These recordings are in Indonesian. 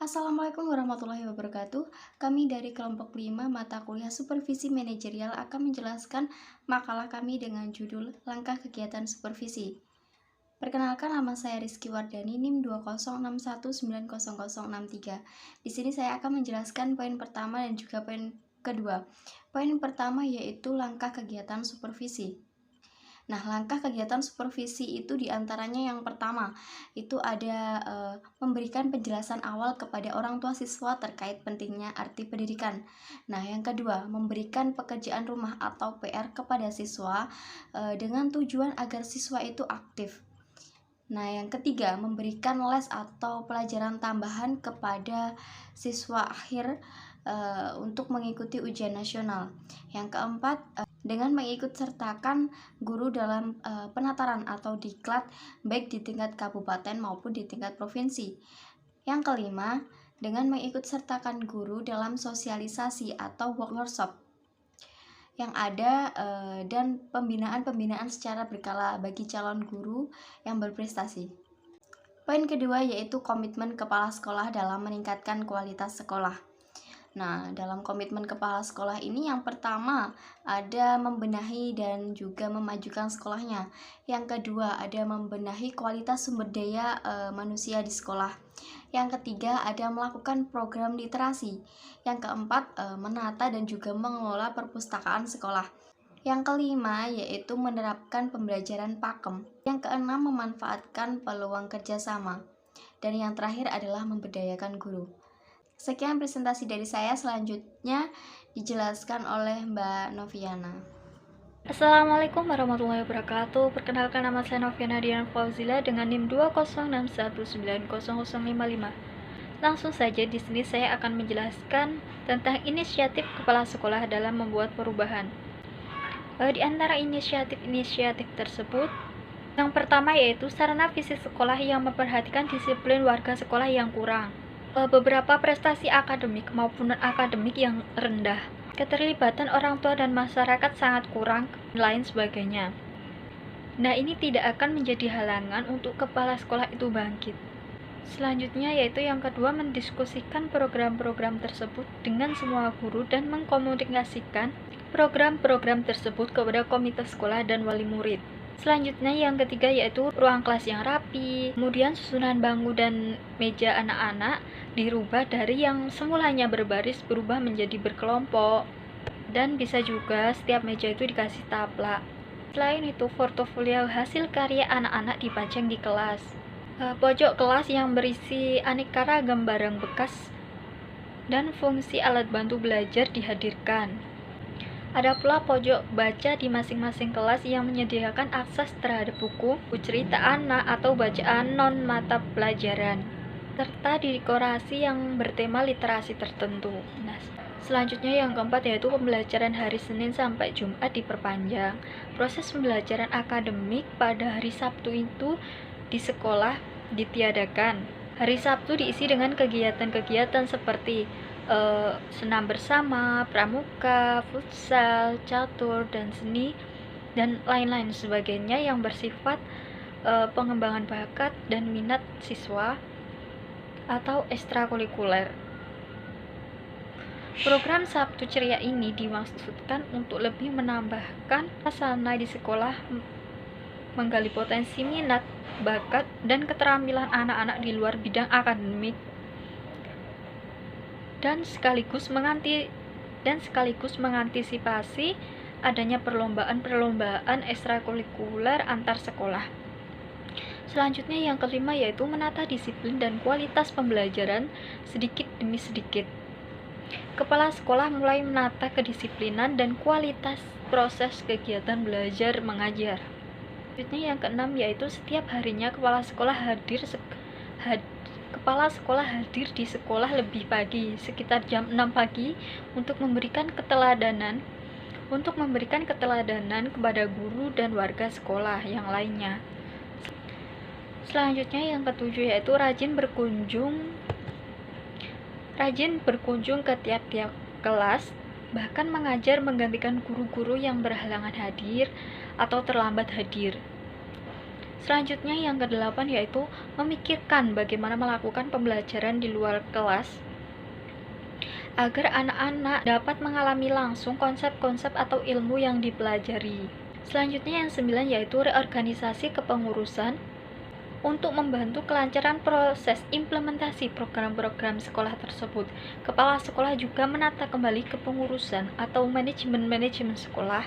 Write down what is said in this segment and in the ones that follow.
Assalamualaikum warahmatullahi wabarakatuh. Kami dari kelompok 5 mata kuliah Supervisi Manajerial akan menjelaskan makalah kami dengan judul Langkah Kegiatan Supervisi. Perkenalkan, nama saya Rizky Wardani, NIM 206190063. Di sini saya akan menjelaskan poin pertama dan juga poin kedua. Poin pertama yaitu langkah kegiatan supervisi. Nah, langkah kegiatan supervisi itu diantaranya yang pertama, itu ada memberikan penjelasan awal kepada orang tua siswa terkait pentingnya arti pendidikan. Nah, yang kedua, memberikan pekerjaan rumah atau PR kepada siswa dengan tujuan agar siswa itu aktif. Nah, yang ketiga, memberikan les atau pelajaran tambahan kepada siswa akhir untuk mengikuti ujian nasional. Yang keempat, dengan mengikut sertakan guru dalam penataran atau diklat baik di tingkat kabupaten maupun di tingkat provinsi. Yang kelima, dengan mengikut sertakan guru dalam sosialisasi atau workshop yang ada dan pembinaan secara berkala bagi calon guru yang berprestasi. Poin kedua yaitu komitmen kepala sekolah dalam meningkatkan kualitas sekolah. Nah, dalam komitmen kepala sekolah ini yang pertama ada membenahi dan juga memajukan sekolahnya. Yang kedua ada membenahi kualitas sumber daya manusia di sekolah. Yang ketiga ada melakukan program literasi. Yang keempat menata dan juga mengelola perpustakaan sekolah. Yang kelima yaitu menerapkan pembelajaran pakem. Yang keenam memanfaatkan peluang kerjasama. Dan yang terakhir adalah memberdayakan guru. Sekian presentasi dari saya, selanjutnya dijelaskan oleh Mbak Noviana. Assalamualaikum warahmatullahi wabarakatuh. Perkenalkan, nama saya Noviana Dian Fauzila dengan NIM 206190055. Langsung saja di sini saya akan menjelaskan tentang inisiatif kepala sekolah dalam membuat perubahan. Di antara inisiatif tersebut, yang pertama yaitu sarana fisik sekolah yang memperhatikan disiplin warga sekolah yang kurang. Beberapa prestasi akademik maupun non-akademik yang rendah, keterlibatan orang tua dan masyarakat sangat kurang, dan lain sebagainya. Nah, ini tidak akan menjadi halangan untuk kepala sekolah itu bangkit. Selanjutnya yaitu yang kedua, mendiskusikan program-program tersebut dengan semua guru dan mengkomunikasikan program-program tersebut kepada komite sekolah dan wali murid. Selanjutnya yang ketiga yaitu ruang kelas yang rapi, kemudian susunan bangku dan meja anak-anak dirubah dari yang semulanya berbaris berubah menjadi berkelompok, dan bisa juga setiap meja itu dikasih taplak. Selain itu, portofolio hasil karya anak-anak dipajang di kelas. Pojok kelas yang berisi aneka ragam barang bekas dan fungsi alat bantu belajar dihadirkan. Ada pula pojok baca di masing-masing kelas yang menyediakan akses terhadap buku, cerita anak, atau bacaan non-mata pelajaran, serta dekorasi yang bertema literasi tertentu. Nah, selanjutnya yang keempat yaitu pembelajaran hari Senin sampai Jumat diperpanjang. Proses pembelajaran akademik pada hari Sabtu itu di sekolah ditiadakan. Hari Sabtu diisi dengan kegiatan-kegiatan seperti senam bersama, pramuka, futsal, catur, dan seni, dan lain-lain sebagainya yang bersifat pengembangan bakat dan minat siswa atau ekstrakurikuler. Program Sabtu Ceria ini dimaksudkan untuk lebih menambahkan suasana di sekolah, menggali potensi minat, bakat, dan keterampilan anak-anak di luar bidang akademik, dan sekaligus mengantisipasi adanya perlombaan-perlombaan ekstrakurikuler antar sekolah. Selanjutnya yang kelima yaitu menata disiplin dan kualitas pembelajaran sedikit demi sedikit. Kepala sekolah mulai menata kedisiplinan dan kualitas proses kegiatan belajar mengajar. Selanjutnya yang keenam yaitu setiap harinya kepala sekolah hadir di sekolah lebih pagi, sekitar jam 6 pagi, untuk memberikan keteladanan kepada guru dan warga sekolah yang lainnya. Selanjutnya yang ketujuh yaitu rajin berkunjung ke tiap-tiap kelas, bahkan mengajar menggantikan guru-guru yang berhalangan hadir atau terlambat hadir. Selanjutnya yang kedelapan yaitu memikirkan bagaimana melakukan pembelajaran di luar kelas agar anak-anak dapat mengalami langsung konsep-konsep atau ilmu yang dipelajari. Selanjutnya yang 9 yaitu reorganisasi kepengurusan untuk membantu kelancaran proses implementasi program-program sekolah tersebut. Kepala sekolah juga menata kembali kepengurusan atau manajemen sekolah,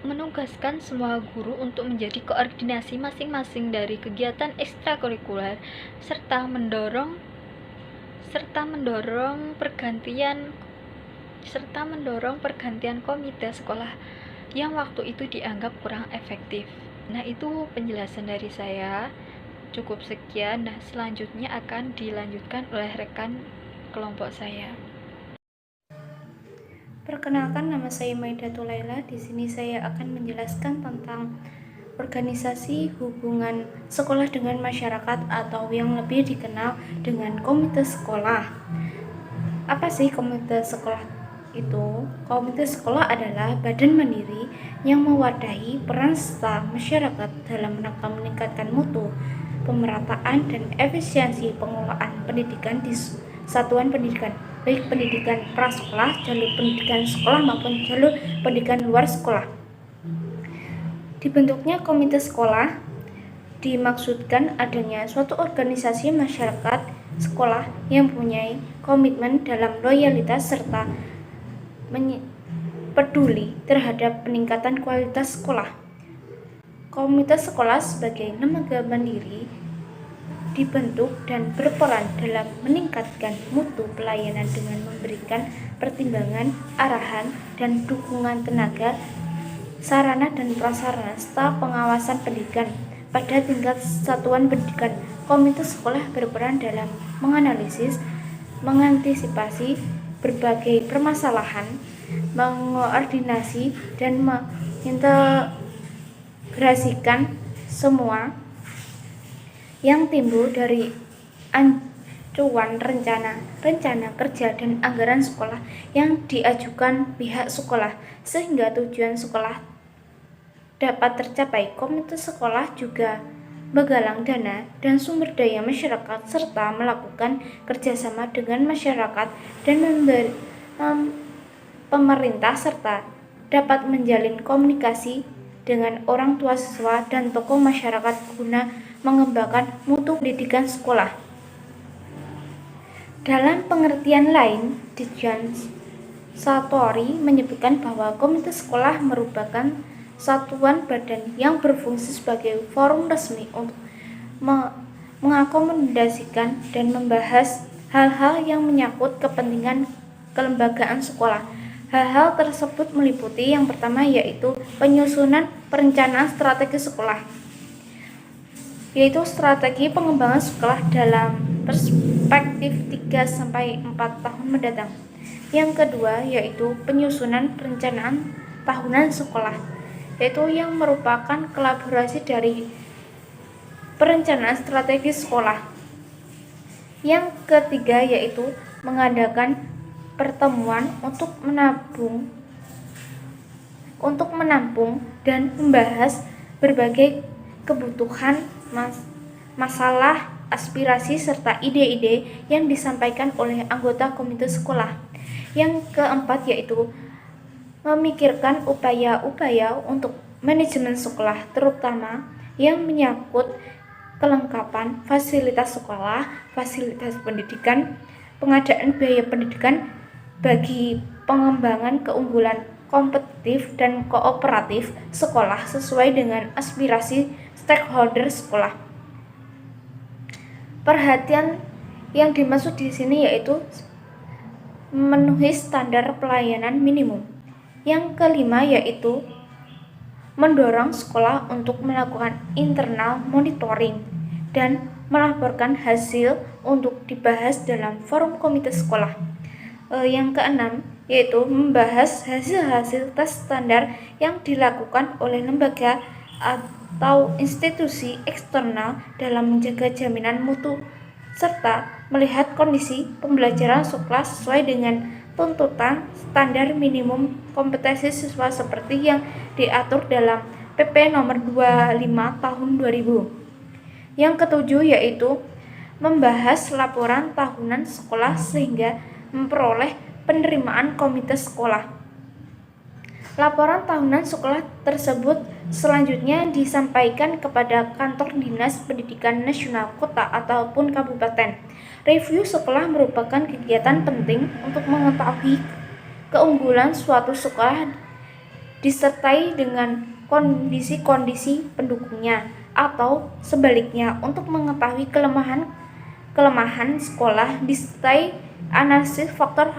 menugaskan semua guru untuk menjadi koordinasi masing-masing dari kegiatan ekstrakurikuler serta mendorong pergantian komite sekolah yang waktu itu dianggap kurang efektif. Nah, itu penjelasan dari saya. Cukup sekian. Nah, selanjutnya akan dilanjutkan oleh rekan kelompok saya. Perkenalkan, nama saya Maidatul Laila. Di sini saya akan menjelaskan tentang organisasi hubungan sekolah dengan masyarakat atau yang lebih dikenal dengan komite sekolah. Apa sih komite sekolah itu? Komite sekolah adalah badan mandiri yang mewadahi peran serta masyarakat dalam rangka meningkatkan mutu, pemerataan, dan efisiensi pengelolaan pendidikan di satuan pendidikan, baik pendidikan prasekolah, jalur pendidikan sekolah maupun jalur pendidikan luar sekolah. Dibentuknya komite sekolah dimaksudkan adanya suatu organisasi masyarakat sekolah yang mempunyai komitmen dalam loyalitas serta peduli terhadap peningkatan kualitas sekolah. Komite sekolah sebagai lembaga mandiri dibentuk dan berperan dalam meningkatkan mutu pelayanan dengan memberikan pertimbangan, arahan, dan dukungan tenaga, sarana dan prasarana, serta pengawasan pendidikan pada tingkat satuan pendidikan. Komite sekolah berperan dalam menganalisis, mengantisipasi berbagai permasalahan, mengoordinasi, dan mengintegrasikan semua yang timbul dari acuan rencana kerja dan anggaran sekolah yang diajukan pihak sekolah sehingga tujuan sekolah dapat tercapai. Komite sekolah juga menggalang dana dan sumber daya masyarakat serta melakukan kerjasama dengan masyarakat dan pemerintah serta dapat menjalin komunikasi dengan orang tua siswa dan tokoh masyarakat guna mengembangkan mutu pendidikan sekolah. Dalam pengertian lain, Dijan Satori menyebutkan bahwa komite sekolah merupakan satuan badan yang berfungsi sebagai forum resmi untuk mengakomodasikan dan membahas hal-hal yang menyangkut kepentingan kelembagaan sekolah. Hal-hal tersebut meliputi yang pertama yaitu penyusunan perencanaan strategi sekolah, yaitu strategi pengembangan sekolah dalam perspektif 3-4 tahun mendatang. Yang kedua yaitu penyusunan perencanaan tahunan sekolah, yaitu yang merupakan kolaborasi dari perencanaan strategi sekolah. Yang ketiga yaitu mengadakan pertemuan untuk menampung dan membahas berbagai kebutuhan, masalah, aspirasi, serta ide-ide yang disampaikan oleh anggota komite sekolah. Yang keempat yaitu memikirkan upaya-upaya untuk manajemen sekolah, terutama yang menyangkut kelengkapan fasilitas sekolah, fasilitas pendidikan, pengadaan biaya pendidikan bagi pengembangan keunggulan kompetitif dan kooperatif sekolah sesuai dengan aspirasi stakeholder sekolah. Perhatian yang dimaksud di sini yaitu memenuhi standar pelayanan minimum. Yang kelima yaitu mendorong sekolah untuk melakukan internal monitoring dan melaporkan hasil untuk dibahas dalam forum komite sekolah. Yang keenam yaitu membahas hasil-hasil tes standar yang dilakukan oleh lembaga atau institusi eksternal dalam menjaga jaminan mutu serta melihat kondisi pembelajaran sekolah sesuai dengan tuntutan standar minimum kompetensi siswa seperti yang diatur dalam PP nomor 25 tahun 2000. Yang ketujuh yaitu membahas laporan tahunan sekolah sehingga memperoleh penerimaan komite sekolah. Laporan tahunan sekolah tersebut selanjutnya disampaikan kepada Kantor Dinas Pendidikan Nasional Kota ataupun Kabupaten. Review sekolah merupakan kegiatan penting untuk mengetahui keunggulan suatu sekolah disertai dengan kondisi-kondisi pendukungnya, atau sebaliknya untuk mengetahui kelemahan sekolah disertai analisis faktor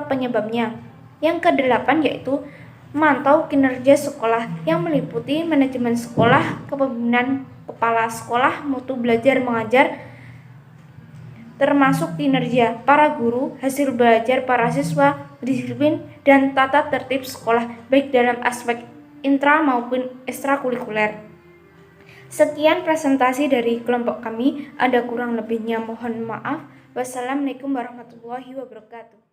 penyebabnya. Yang kedelapan yaitu memantau kinerja sekolah yang meliputi manajemen sekolah, kepemimpinan kepala sekolah, mutu belajar mengajar, termasuk kinerja para guru, hasil belajar para siswa, disiplin, dan tata tertib sekolah, baik dalam aspek intra maupun ekstrakurikuler. Sekian presentasi dari kelompok kami, ada kurang lebihnya mohon maaf. Wassalamualaikum warahmatullahi wabarakatuh.